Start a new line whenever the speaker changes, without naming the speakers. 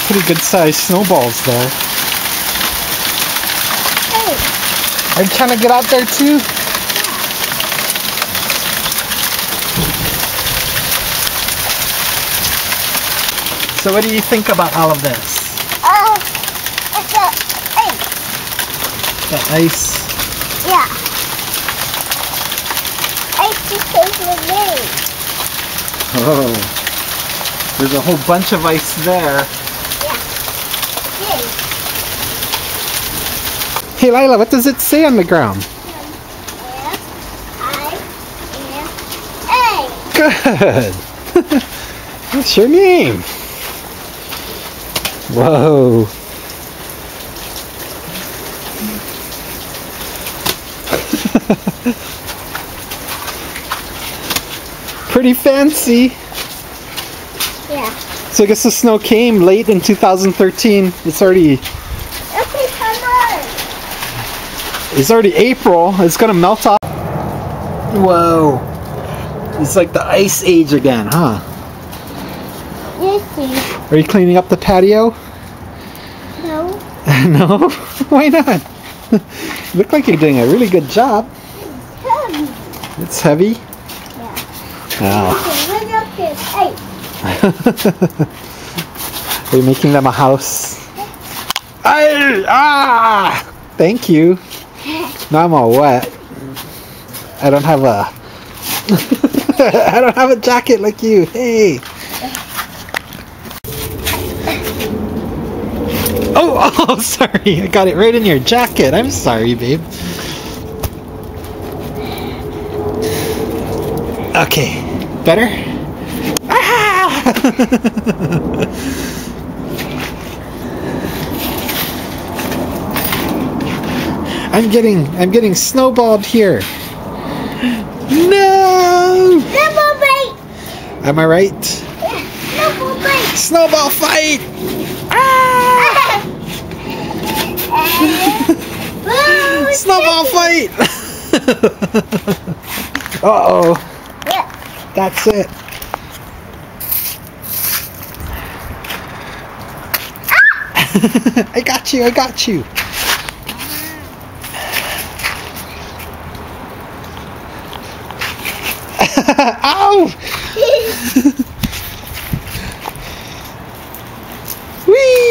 pretty good sized snowballs there. Hey. Are you trying to get out there too? So what do you think about all of this?
It's the ice.
The ice?
Yeah. Ice is with me.
Oh. There's a whole bunch of ice there.
Yeah. Yay.
Hey Lila, what does it say on the ground?
F-I-N-A.
Good. What's your name? Whoa. Pretty fancy.
Yeah.
So I guess the snow came late in 2013. It's already April. It's gonna melt off. Whoa. It's like the ice age again, huh?
Yes.
Are you cleaning up the patio?
No.
No? Why not? You look like you're doing a really good job.
It's heavy.
It's heavy?
Yeah.
Oh. Are you making them a house? Ah! Thank you. Now I'm all wet. I don't have a I don't have a jacket like you. Hey. Oh, sorry. I got it right in your jacket. I'm sorry, babe. Okay. Better? Ah! I'm getting snowballed here. No!
Snowball fight!
Am I right?
Yeah, snowball fight!
Snowball fight! Ah! Snowball fight! Uh-oh.
Yeah.
That's it. I got you, I got you. Ow! Whee!